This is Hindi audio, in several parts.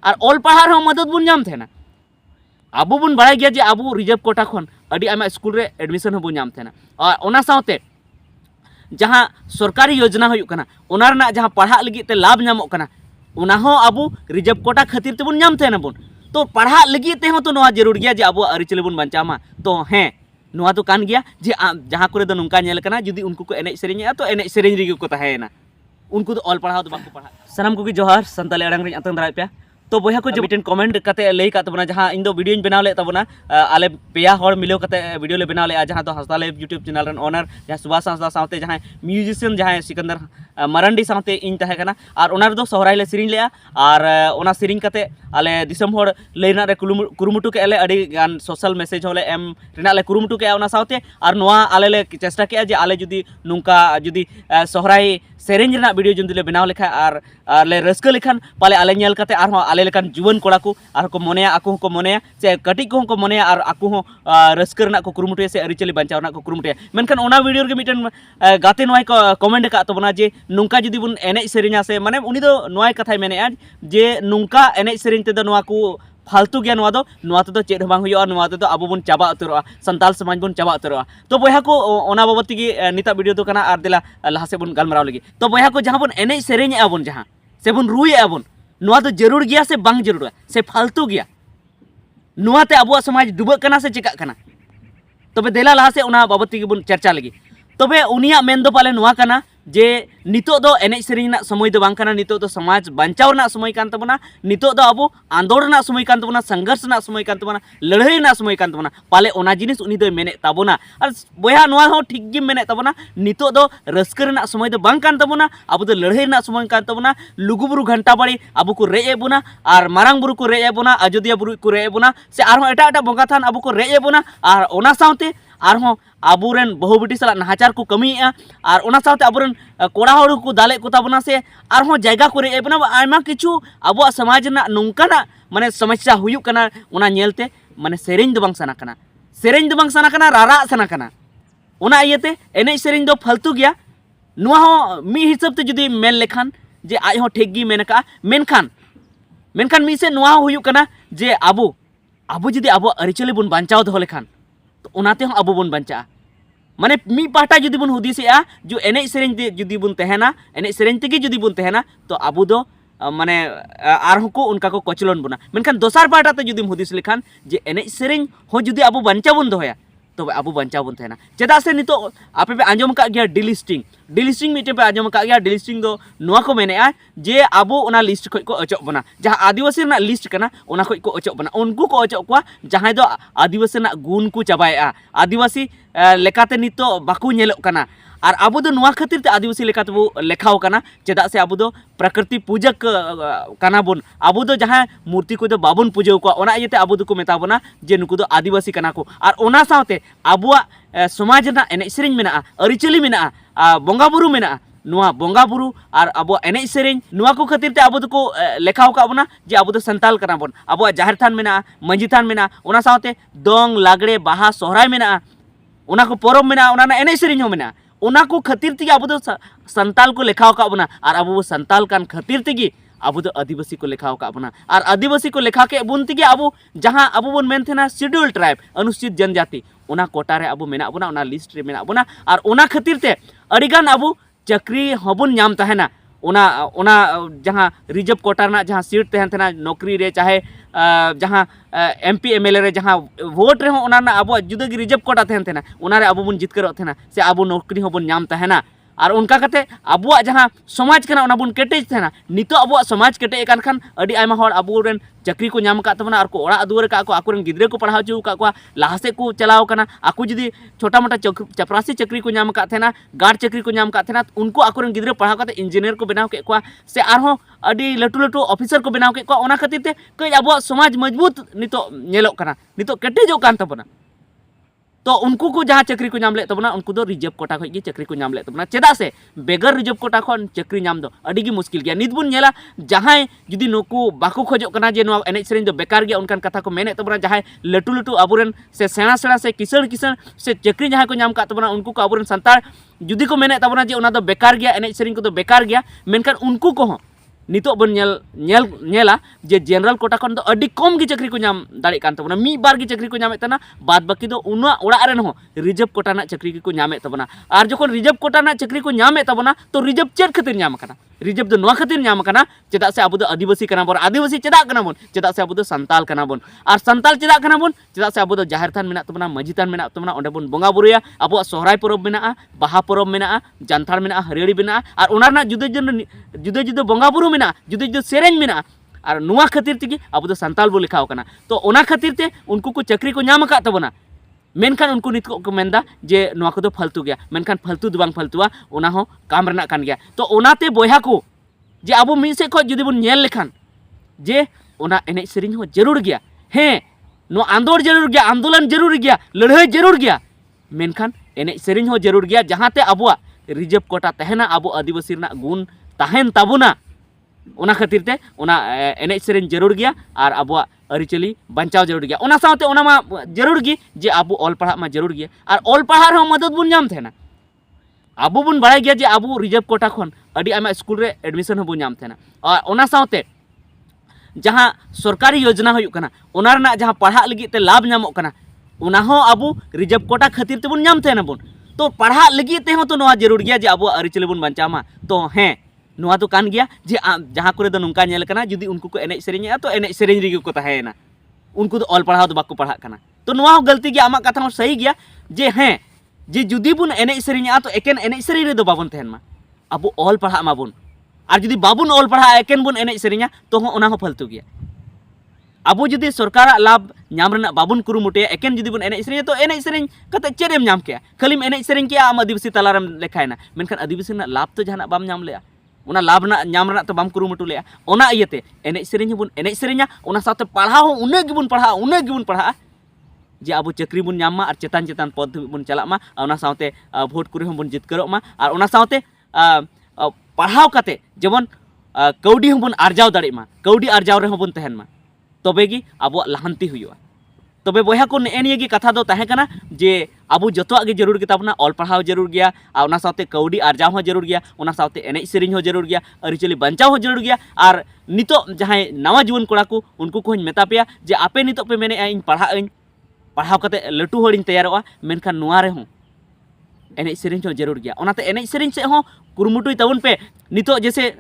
और ऑल पढ़ा मदद बन नाम थे अब बन बड़ा गया जे अब रिजर्व कोटा खन अड़ी आमा स्कूल रे एडमिशन हो नाम थे और ओना साथे जहाँ सरकारी योजना होना ओना रना जहाँ पढ़ा लगी ते लाभ नामोग कना ओना हो अब रिजर्व कोटा खातिर तेबन नाम थे बन तो पढ़ा लगी ते हो तो नोआ जरूर गया जे अब अरिचली बन बांचामा तो हें नोआ तो कान गया जे जहाँ करे दो नुंका नेल कना जुदी उनको को एनेज सेरेंगे तो एनेज सेरेंग रेगे को तहेना उनको तो ऑल पढ़ाओ तो बाको पढ़ा सनम को जोहार संताली अड़ांग रे आतंग दाराय पे तो बया को जो मिटन कमेंट करते लई का तबना जहाँ इन दो वीडियो बनाव ले तबना आले पेया हर मिलो करते वीडियो ले बनाव ले जहाँ तो Hansda live YouTube channel run owner जहाँ सुभाष हंसदा साथे जहाँ म्यूजिशियन जहाँ सिकंदर मरांडी साथे इन तहे कना और ओनर दो सोहराय ले सेरिंग ले और ओना सेरिंग करते आले दिसम हर लैना रे कुरुमुटु के आले अड़ी गान सोशल मैसेज होले एम रेना ले कुरुमुटु के ओना साथे और नोआ आले ले चेष्टा के जे आले जुदी नुंका जुदी सोहराय सेरेंज रेना वीडियो जुदी ले बनाव लेखा और ले रस्का लेखान पाले आले नेल करते और आले लेखान जुवन कोड़ा को और को मोनेया आकु को मोनेया से कटी को मोनेया और आकु हो रस्का रेना को कुरुमुटु से अरिचली बांचाव ना को कुरुमुटु मेनखान ओना वीडियो गे मिटन गाते नोय को कमेंट का तबना जे नुंका जुदी बुन एनेज सेरेंजा से माने उनी दो नोय कथाय मेनेया जे नुंका एनेज सेरेंज ते दो नोआ को फालतू गया नोआ तो चेद बांग हुआ नोआ तो अब बन चाबा उतरवा संताल समाज बन चाबा उतरवा तो बया को ओना बाबत की निता वीडियो तो कना और दिला लहा से बन गलमराव लगी तो बया को जहाँ बन एनेज सेरेंज बन जहाँ से बन रुए बन नोआ तो जरूर गया से बांग जरूर से फालतू गया नोआ ते अब समाज डुबक कना से चिका कना तबे देला लहा से ओना बाबत की बन चर्चा लगी तबे उनिया मेन दो पाले नोआ कना जे नितो दो एनेज सेरेंज ना समय दो बांग कना नितो दो समाज बांचाव ना समय कान तबना नितो दो अब आंदोलन ना समय कान तबना संघर्ष ना समय कान तबना लड़ाई ना समय कान तबना पाले ओना जिनिस उनी दो मेने ताबोना और बया नोआ हो ठीक गे मेने ताबोना नितो दो रस्कर ना समय दो बांग कान तबना अब दो लड़ाई ना समय कान तबना लुगुबुरु घंटा बाड़ी अब को रेए बुना और मारांग बुरु को रेए बुना अयोध्या बुरु को रेए बुना से आर एटा एटा बंगा थान अब को रेए बुना और ओना साथे आरहों आबुरेन बहुबेटी साला नाहाचार को कमिया और ओना साथे आबुरेन कोड़ा हड़ को दाले को ताबना से आरहों जायगा को रे बना आयमा किछु आबो समाज ना नोंकाना माने समस्या हुयुक कना ओना नेलते माने सेरेंज दो बांग सना कना सेरेंज दो बांग सना कना रारा सना कना ओना इयते एनेज सेरेंज दो फालतू गया नोआ हो मी हिसाब ते जुदी मेन लेखान जे आज हो ठीक गी मेन का मेनखान मेनखान मी से नोआ हुयुक कना जे आबो जुदी आबो अरिचली बन बांचाव दो लेखान तो उनाते हम अब बन बंचा माने मी पाटा जुदी बन हुदिसेआ जो एनेज सेरेंज ते जुदी बन तहेना एनेज सेरेंज तेगे जुदी बन तहेना तो अब दो माने आरहों को उनका को कचलन बना मेनखान दोसार पाटा ते जुदी हुदिस लेखान जे एनेज सेरेंज हो जुदी अब बंचा बन दोया तो अब बंचा बन तहेना चेदा से नितो आपे पे आंजम का गया डिलिस्टिंग मिटे पे आंजम का गया डिलिस्टिंग दो नोआ को मेनेआ जे अब ओना लिस्ट खय को अचक बना जहां आदिवासी ना लिस्ट कना ओना खय को अचक बना उनको को अचक को जहां दो आदिवासी ना गुण को चाबाया आदिवासी लेकाते नितो बाकू नेलोक कना और अब दो नोआ खातिर ते आदिवासी लेकाते बो लेखाव कना चेदा से अब दो प्रकृति पूजक कना बन अब दो जहां मूर्ति को दो बाबन पूजो को ओना इयते अब दो को मेता बना जे नुकु दो आदिवासी कना को और ओना साथे अबुआ समाज ना एनेज सेरेंज मेना अरिचली मेना बोंगा बुरु मेना नोआ बोंगा बुरु और अब एनेज सेरेंज नोआ को खातिर ते अब दो को लेखाव का बना जे अब दो संताल कना बन अब जाहिर थान मेना मंजी थान मेना ओना साथे दोंग लागड़े बाहा सोहराय मेना ओना को परब मेना ओना ना एनेज सेरेंज हो मेना ओना को खातिर तेगे अब दो संताल को लेखाव का बना और अब संताल कान खातिर तेगे अब दो आदिवासी को लेखाव का बना और आदिवासी को लेखा के बुन तेगे अब जहां अब बन मेन थेना शेड्यूल ट्राइब अनुसूचित जनजाति ओना कोटा रे अब मेना बना ओना लिस्ट रे मेना बना और ओना खातिर ते अड़ीगान अब चक्री हबन नाम तहेना ओना जहाँ रिजर्व कोटा ना जहाँ सीट तहन थेना नौकरी रे चाहे जहाँ MP MLA रे जहाँ वोट रे ओना ना अब जुदा रिजर्व कोटा तहन थेना ओना रे अब बन जितकर थेना से अब नौकरी हबन नाम तहेना और उनका कते अब जहाँ समाज कना ओना बन केटेज थेना नितो अब समाज केटे कान खान अड़ी आयमा हर अब रेन चक्री को नाम का तबना और को ओड़ा दुआर का को आकुरन गिद्रे को पढ़ाव चु का को लाहसे को चलाव कना आकु जुदी छोटा मोटा चपरासी चक्री को नाम का थेना गार्ड चक्री को नाम का थेना उनको आकुरन गिद्रे पढ़ाव काते इंजीनियर को बनाव के को से आरहो अड़ी लटू लटू ऑफिसर को बनाव के को ओना खातिर ते कई अब समाज मजबूत नितो नेलो कना नितो केटेजो कान तबना तो उनको को जहाँ चक्री को नाम ले तबना उनको दो रिजर्व कोटा खय गे चक्री को नाम ले तबना चेदा से बेगर रिजर्व कोटा खन चक्री नाम दो अड़ी गी मुश्किल गया नित बुन नेला जहाँ जुदी नुकु बाकु खोजो कना जे नो एनेज सेरेंज दो बेकार गया उनकान कथा को मेने तबना जहाँ लटू लटू अबुरेन से सेना सेना से किसण से चक्री जहाँ को नाम का तबना उनको को अबुरेन संताल जुदी को मेने तबना जे उना दो बेकार गया एनेज सेरेंज को दो बेकार गया मेनखान उनको को नितो बन नेला जे जनरल कोटा खन दो अडी कम गी चक्री को नाम दाड़ी कान तबना मी बार गी चक्री को नामे तना बाद बाकी दो उना ओड़ा रेन हो रिजर्व कोटा ना चक्री को नामे तबना आर जखन रिजर्व कोटा ना चक्री को नामे तबना तो रिजर्व चेड खातिर नाम कना रिजर्व दो नोआ खातिर नाम कना चेदा से आबो दो आदिवासी कना बोन आदिवासी चेदा कना बोन चेदा से आबो दो संताल कना बोन आर संताल चेदा कना बोन चेदा से आबो दो जाहिर थान मेना तबना मजी थान मेना तबना ओंडे बोन बोंगा बुरुया आबो सोहराय परब मेना बाहा परब मेना जानथार मेना हरियड़ी मेना आर ओना ना जुदे जुदे बोंगा बुरु मेना जुदे जुदे सेरेंज मेना और नुआ खातिर तेगी अब दो संताल बो लिखाव कना तो ओना खातिर ते उनको को चक्री को नाम का तबना मेनखान उनको नित को मेनदा जे नुआ को दो फालतू गया मेनखान फालतू दो बांग फालतुआ ओना हो काम रना कान गया तो ओनाते बोया को जे अब मी से खो जुदी बुन नेल लेखान जे ओना एने सेरिंग हो जरूर गया हे नो आंदोलन जरूर गया आंदोलन जरूर गया लड़ाई जरूर गया मेनखान एने सेरिंग हो जरूर गया जहाते अबुआ रिजर्व कोटा तहना अब आदिवासी रना गुण तहन ताबुना ओना खातिर ते ओना एने सेरिंग जरूर गया और अबुआ अरिचली बचाव जरूर गया ओना साथे ओना मा जरूर गी जे अब ऑल पढ़ा मा जरूर गया और ऑल पढ़ा रे मदद बुन नाम थेना अब बुन बाड़ाय गया जे अब रिजर्व कोटा खन अडी आमा स्कूल रे एडमिशन बुन नाम थेना और ओना साथे जहाँ सरकारी योजना हुयुक कना ओना रना जहाँ पढ़ा लगी ते लाभ नामोक कना ओना हो अब रिजर्व कोटा खातिर ते बुन नाम थेना बुन तो पढ़ा लगी ते हो तो नोआ जरूर गया जे अब अरिचली बुन बचामा तो हैं नोआ तो कान गया जे जहाँ करे दो नुका नेल कना जुदी उनको को एने सेरेंगा तो एने सेरेंग रिगे को तहेना उनको तो ऑल पढ़ाओ तो बाको पढ़ा कना तो नोआ हो गलती गया आमा कथा सही गया जे हैं जे जुदी बुन एने सेरेंगा तो एकेन एने सेरेंग रे दो बाबन तहन मा अब ऑल पढ़ा मा बुन और जुदी बाबुन ऑल पढ़ा एकेन बुन एने सेरेंगा तो हो ओना हो फालतू गया अब जुदी सरकार लाभ नाम रना बाबुन कुरुमुटे एकेन जुदी बुन एने सेरेंगा तो एने सेरेंग कते चेरेम नाम के खाली एने सेरेंग के आम आदिवासी तलारम लेखायना मेनखान आदिवासी ना लाभ तो जहाना बाम नाम लेया ओना लाभ ना नाम रना तो बाम कुरुमुटु लेया ओना इयते एने सेरेंग बुन एने सेरेंगा ओना साथे पढ़ाओ उने गिबुन पढ़ा जे अब चक्री बुन नाम मा और चेतान चेतान पद बुन चला मा ओना साथे भोट कुरे बुन जितकरो मा और ओना साथे पढ़ाव काते जेमन कौडी हबन आर्जाव दाड़े मा कौडी आर्जाव रे हबन तहन मा तबेगी अब लाहांती हुआ तबे बया को नेगी कथा दो तहे कना जे अब जतोआ गे जरूर गेताबना ऑल पढ़ाव जरूर गया और ओना साथे कौडी आर्जाव हो जरूर गया ओना साथे एने सेरिंग हो जरूर गया अरिचली बचाव हो जरूर गया और नितो जहां नवा जीवन कोड़ा को उनको को मेता पे जे आपे नितो पे मेने इन पढ़ाव कते लटू हड़िन तैयारोआ मेनखान नुआ रे हो एने सेरिंग हो जरूर गया ओनाते एने सेरिंग से हो कुरुमुटुई ताबुन पे नितो जैसे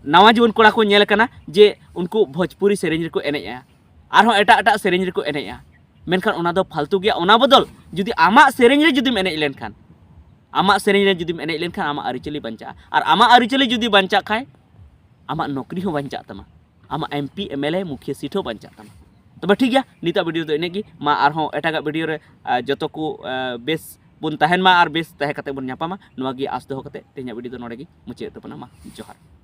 नवा जीवन कोड़ा को नेल कना जे उनको भोजपुरी सेरिंग रे को एनेया आर एटा एटा सेरिंग रे को एनेया मेनखान ओना दो फालतू गया ओना बदल जुदी आमा सेरेंज रे जुदी एनेज लेनखान आमा सेरेंज रे जुदी एनेज लेनखान आमा अरिचली बंचा और आमा अरिचली जुदी बंचा खाय आमा नौकरी हो बंचा तमा आमा एमपी एमएलए मुखिया सीट हो बंचा तमा तबे ठीक गया निता वीडियो तो इनेगी मा आर हो एटागा वीडियो रे जतो को बेस बुन तहन मा और बेस तहे कते बुन न्यापामा नोआ गी आस दो कते ते냐 वीडियो तो नोडे गी मुचे तपना मा जोहार।